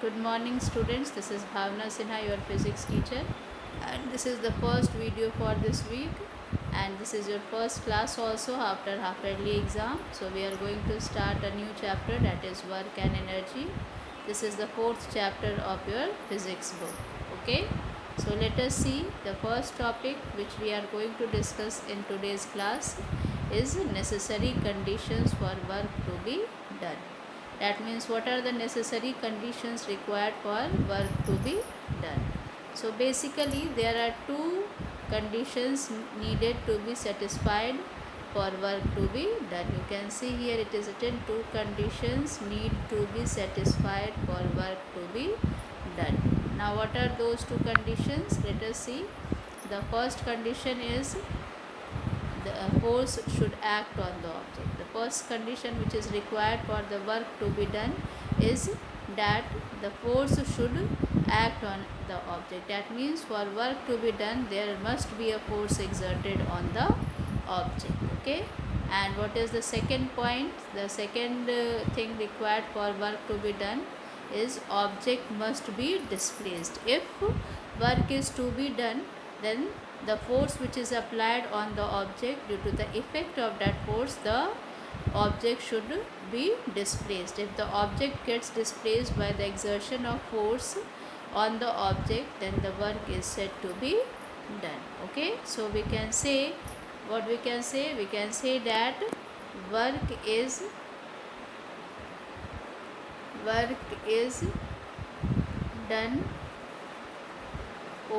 Good morning students, this is Bhavna Sinha, your physics teacher, and this is the first video for this week, and this is your first class also after half yearly exam. So we are going to start a new chapter, that is work and energy. This is the fourth chapter of your physics book. Okay, so let us see the first topic which we are going to discuss in today's class is necessary conditions for work to be done. That means what are the necessary conditions required for work to be done. So basically there are two conditions needed to be satisfied for work to be done. You can see here it is written two conditions need to be satisfied for work to be done. Now what are those two conditions? Let us see. The first condition is the force should act on the object. The first condition which is required for the work to be done is that the force should act on the object. That means for work to be done there must be a force exerted on the object. Okay, and what is the second point? The second thing required for work to be done is object must be displaced. If work is to be done, then the force which is applied on the object, due to the effect of that force, the object should be displaced. If the object gets displaced by the exertion of force on the object, then the work is said to be done. Okay, so we can say, what we can say? We can say that work is done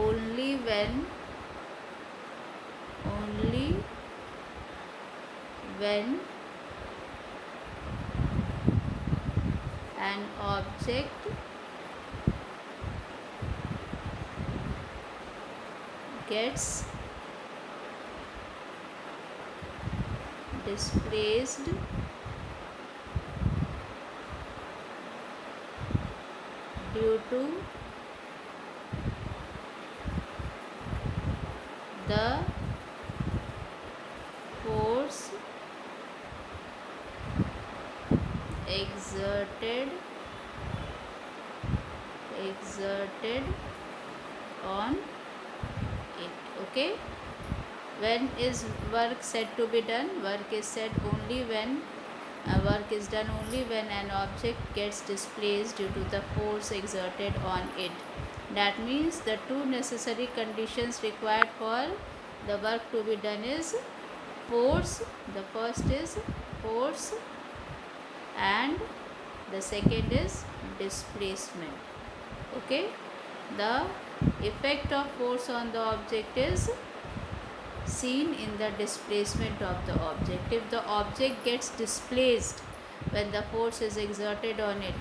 only when an object gets displaced due to the force exerted on it. Okay, when is work said to be done? Work is said only when work is done only when an object gets displaced due to the force exerted on it. That means the two necessary conditions required for the work to be done is force. The first is force and the second is displacement. Okay, the effect of force on the object is seen in the displacement of the object. If the object gets displaced when the force is exerted on it,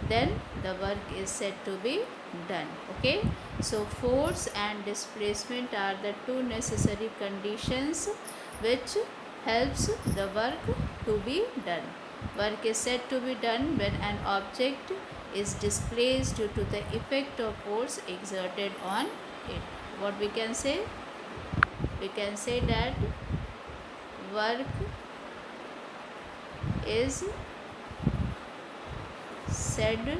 then the work is said to be done. Okay, so force and displacement are the two necessary conditions which helps the work to be done. Work is said to be done when an object is displaced due to the effect of force exerted on it. What we can say? We can say that work is said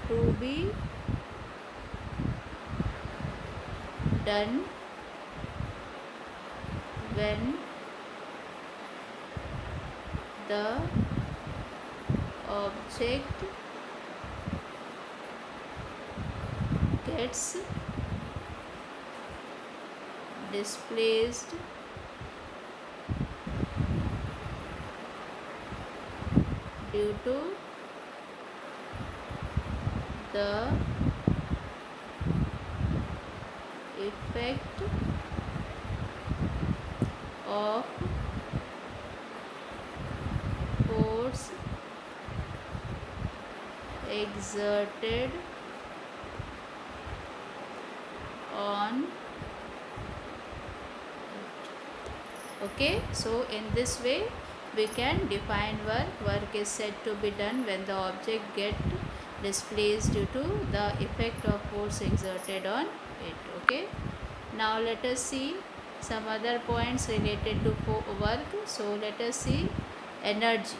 to be done when the object gets displaced due to the effect of force exerted on it. Okay, so in this way we can define work. Work is said to be done when the object gets displaced due to the effect of force exerted on it. Okay, now let us see some other points related to work. So let us see energy.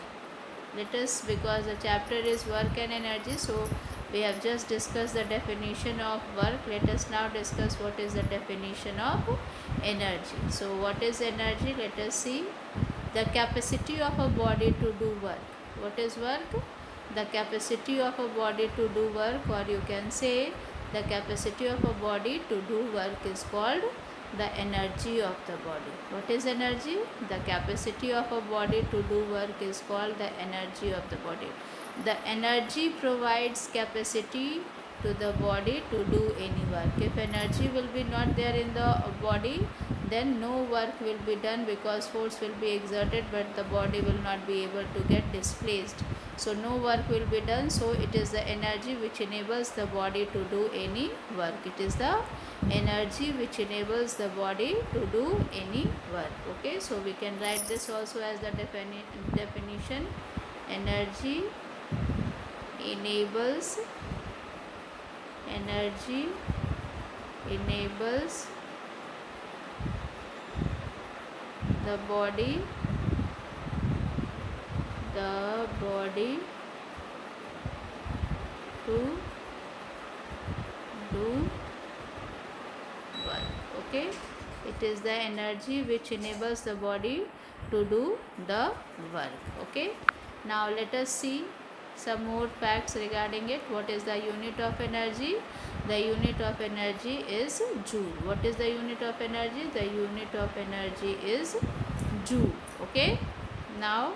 let us, because the chapter is work and energy, so we have just discussed the definition of work. Let us now discuss what is the definition of energy. So what is energy? Let us see. The capacity of a body to do work. What is work? The capacity of a body to do work, or you can say the capacity of a body to do work is called the energy of the body. What is energy? The capacity of a body to do work is called the energy of the body. The energy provides capacity to the body to do any work. If energy will be not there in the body, then no work will be done, because force will be exerted but the body will not be able to get displaced. So no work will be done. So it is the energy which enables the body to do any work. It is the energy which enables the body to do any work. Okay, so we can write this also as the definition. Energy enables the body to do work. Okay, it is the energy which enables the body to do the work. Okay, now let us see some more facts regarding it. What is the unit of energy? The unit of energy is joule. What is the unit of energy? The unit of energy is joule. Okay, now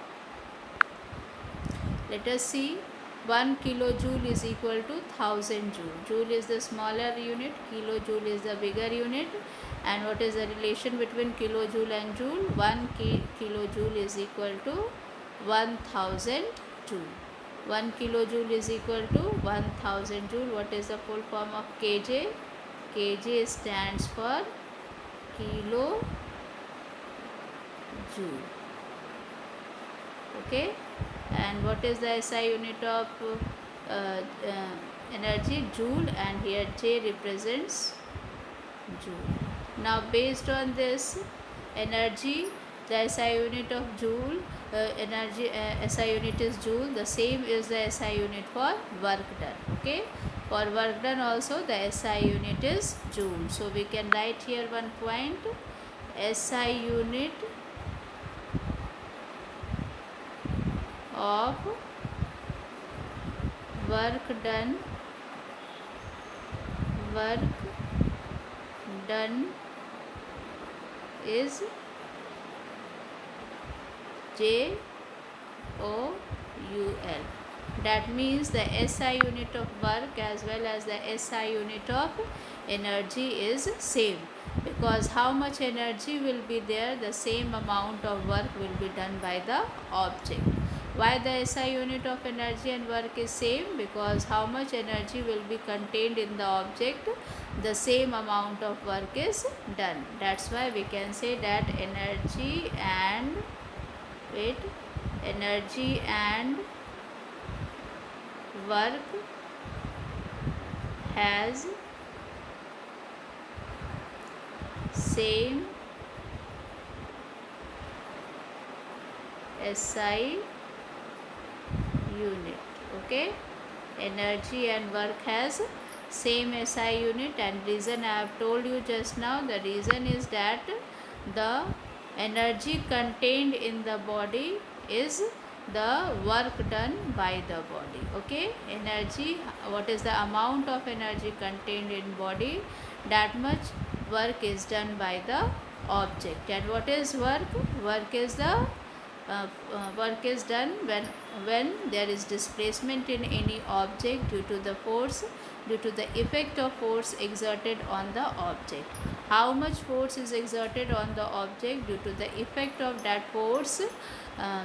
let us see. 1 kilojoule is equal to 1000 joule. Joule is the smaller unit, kilojoule is the bigger unit. And what is the relation between kilojoule and joule? 1 kilojoule is equal to 1000 joule. 1 kilojoule is equal to 1000 joule. What is the full form of kJ? kJ stands for kilojoule. Okay, and what is the SI unit of energy? Joule, and here J represents joule. Now based on this energy, the SI unit of joule, SI unit is joule. The same is the SI unit for work done. Okay, for work done also the SI unit is joule. So we can write here one point. SI unit of work done is JOUL. That means the SI unit of work as well as the SI unit of energy is same, because how much energy will be there, the same amount of work will be done by the object. Why the SI unit of energy and work is same? Because how much energy will be contained in the object, the same amount of work is done. That's why we can say that energy and work has same SI unit. Okay, energy and work has same SI unit, and reason I have told you just now. The reason is that the energy contained in the body is the work done by the body. Okay, energy, what is the amount of energy contained in body, that much work is done by the object. And what is work? Work is the work is done when there is displacement in any object due to the force, due to the effect of force exerted on the object. How much force is exerted on the object? Due to the effect of that force,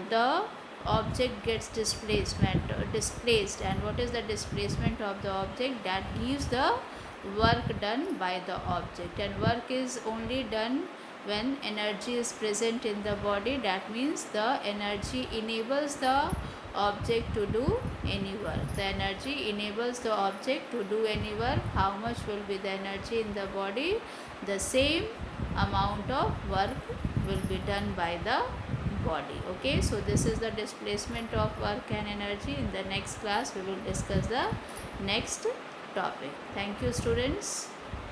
the object gets displaced. And what is the displacement of the object? That gives the work done by the object. And work is only done when energy is present in the body. That means the energy enables the object to do any work. The energy enables the object to do any work. How much will be the energy in the body? The same amount of work will be done by the body. Okay, so this is the displacement of work and energy. In the next class we will discuss the next topic. Thank you, students.